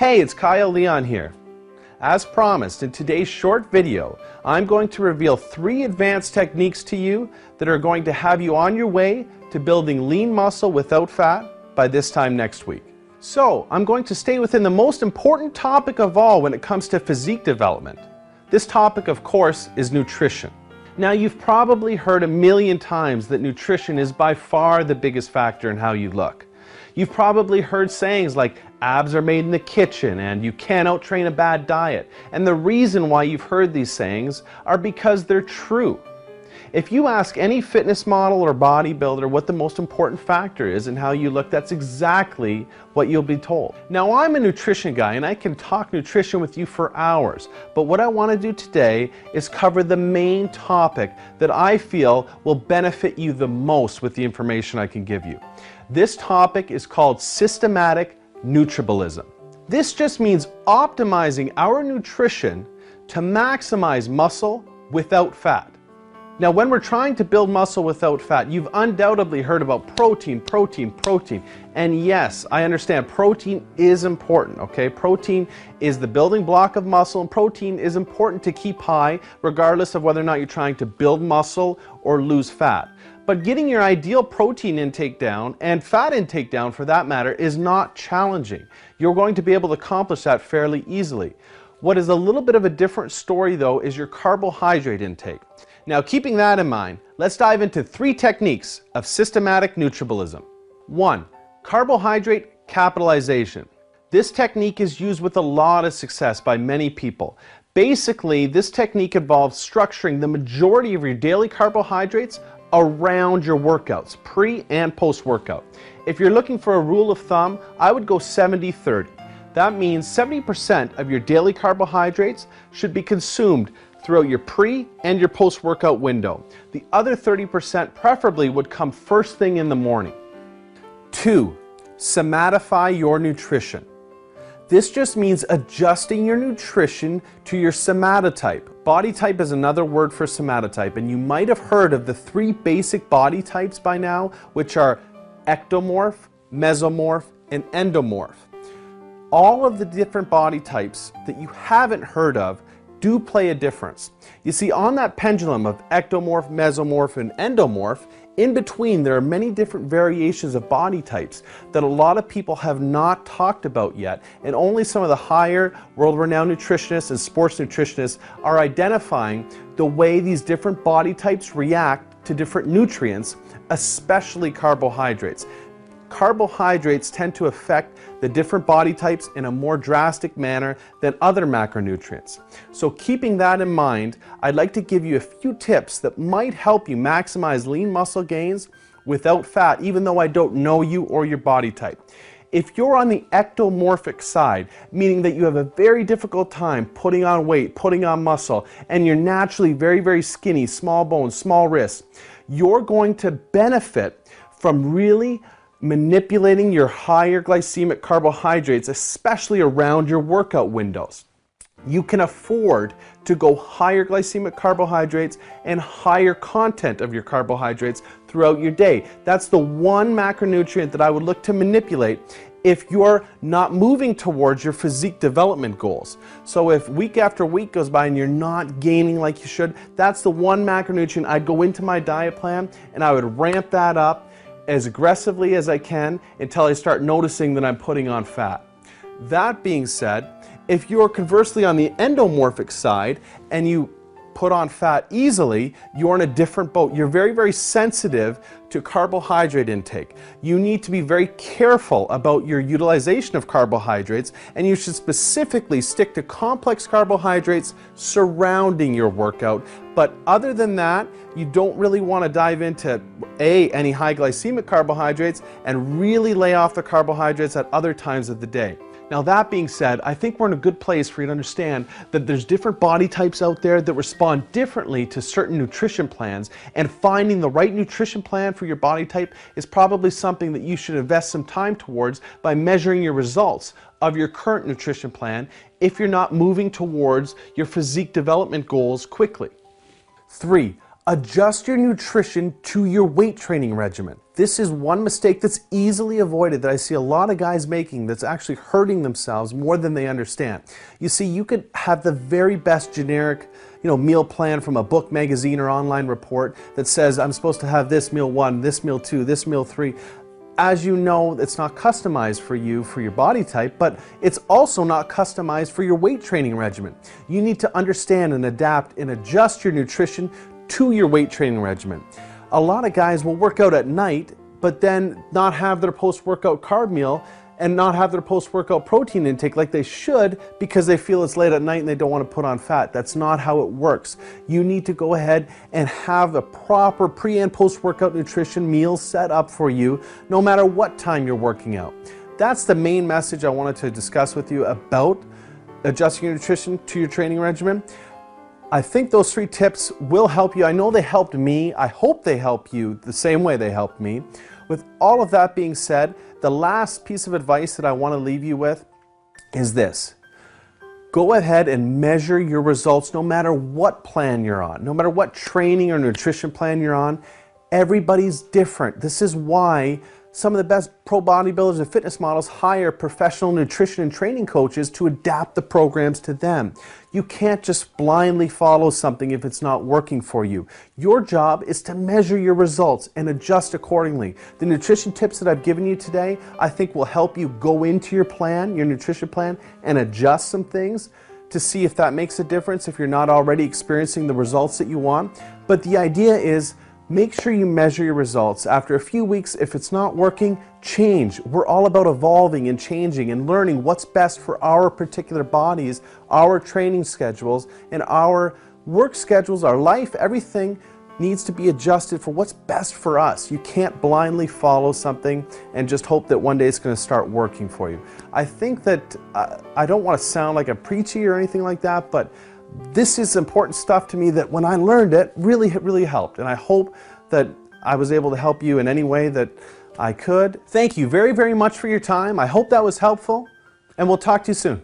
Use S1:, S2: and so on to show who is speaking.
S1: Hey, it's Kyle Leon here. As promised, in today's short video, I'm going to reveal 3 advanced techniques to you that are going to have you on your way to building lean muscle without fat by this time next week. So, I'm going to stay within the most important topic of all when it comes to physique development. This topic, of course, is nutrition. Now, you've probably heard a million times that nutrition is by far the biggest factor in how you look. You've probably heard sayings like abs are made in the kitchen and you can't out-train a bad diet. And the reason why you've heard these sayings are because they're true. If you ask any fitness model or bodybuilder what the most important factor is in how you look, that's exactly what you'll be told. Now, I'm a nutrition guy and I can talk nutrition with you for hours, but what I want to do today is cover the main topic that I feel will benefit you the most with the information I can give you. This topic is called systematic nutritionism. This just means optimizing our nutrition to maximize muscle without fat. Now, when we're trying to build muscle without fat, you've undoubtedly heard about protein. And yes, I understand protein is important, okay? Protein is the building block of muscle, and protein is important to keep high regardless of whether or not you're trying to build muscle or lose fat. But getting your ideal protein intake down, and fat intake down for that matter, is not challenging. You're going to be able to accomplish that fairly easily. What is a little bit of a different story though is your carbohydrate intake. Now, keeping that in mind, let's dive into 3 techniques of systematic nutritionism. 1. Carbohydrate capitalization. This technique is used with a lot of success by many people. Basically, this technique involves structuring the majority of your daily carbohydrates around your workouts, pre and post workout. If you're looking for a rule of thumb, I would go 70-30. That means 70% of your daily carbohydrates should be consumed throughout your pre and your post workout window. The other 30% preferably would come first thing in the morning. 2. Somatify your nutrition. This just means adjusting your nutrition to your somatotype. Body type is another word for somatotype, and you might have heard of the 3 basic body types by now, which are ectomorph, mesomorph, and endomorph. All of the different body types that you haven't heard of do play a difference. You see, on that pendulum of ectomorph, mesomorph, and endomorph, in between there are many different variations of body types that a lot of people have not talked about yet, and only some of the higher world-renowned nutritionists and sports nutritionists are identifying the way these different body types react to different nutrients, especially carbohydrates. Carbohydrates tend to affect the different body types in a more drastic manner than other macronutrients. So keeping that in mind, I'd like to give you a few tips that might help you maximize lean muscle gains without fat, even though I don't know you or your body type. If you're on the ectomorphic side, meaning that you have a very difficult time putting on weight, putting on muscle, and you're naturally very skinny, small bones, small wrists, you're going to benefit from really manipulating your higher glycemic carbohydrates, especially around your workout windows. You can afford to go higher glycemic carbohydrates and higher content of your carbohydrates throughout your day. That's the one macronutrient that I would look to manipulate if you're not moving towards your physique development goals. So if week after week goes by and you're not gaining like you should, that's the one macronutrient I'd go into my diet plan and I would ramp that up as aggressively as I can until I start noticing that I'm putting on fat. That being said, if you're conversely on the endomorphic side and you put on fat easily, you're in a different boat. You're very sensitive to carbohydrate intake. You need to be very careful about your utilization of carbohydrates, and you should specifically stick to complex carbohydrates surrounding your workout. But other than that, you don't really want to dive into any high glycemic carbohydrates and really lay off the carbohydrates at other times of the day. Now, that being said, I think we're in a good place for you to understand that there's different body types out there that respond differently to certain nutrition plans, and finding the right nutrition plan for your body type is probably something that you should invest some time towards by measuring your results of your current nutrition plan if you're not moving towards your physique development goals quickly. 3. Adjust your nutrition to your weight training regimen. This is one mistake that's easily avoided that I see a lot of guys making that's actually hurting themselves more than they understand. You see, you could have the very best generic meal plan from a book, magazine, or online report that says I'm supposed to have this meal 1, this meal 2, this meal 3. As you know, it's not customized for you, for your body type, but it's also not customized for your weight training regimen. You need to understand and adapt and adjust your nutrition to your weight training regimen. A lot of guys will work out at night, but then not have their post-workout carb meal and not have their post-workout protein intake like they should because they feel it's late at night and they don't want to put on fat. That's not how it works. You need to go ahead and have a proper pre- and post-workout nutrition meal set up for you no matter what time you're working out. That's the main message I wanted to discuss with you about adjusting your nutrition to your training regimen. I think those 3 tips will help you. I know they helped me. I hope they help you the same way they helped me. With all of that being said, the last piece of advice that I want to leave you with is this. Go ahead and measure your results no matter what plan you're on, no matter what training or nutrition plan you're on. Everybody's different. This is why some of the best pro bodybuilders and fitness models hire professional nutrition and training coaches to adapt the programs to them. You can't just blindly follow something if it's not working for you. Your job is to measure your results and adjust accordingly. The nutrition tips that I've given you today, I think will help you go into your plan, your nutrition plan, and adjust some things to see if that makes a difference if you're not already experiencing the results that you want. But the idea is, make sure you measure your results. After a few weeks, if it's not working, change. We're all about evolving and changing and learning what's best for our particular bodies, our training schedules, and our work schedules, our life. Everything needs to be adjusted for what's best for us. You can't blindly follow something and just hope that one day it's going to start working for you. I think that, I don't want to sound like a preachy or anything like that, but this is important stuff to me that when I learned it, really helped. And I hope that I was able to help you in any way that I could. Thank you very much for your time. I hope that was helpful, and we'll talk to you soon.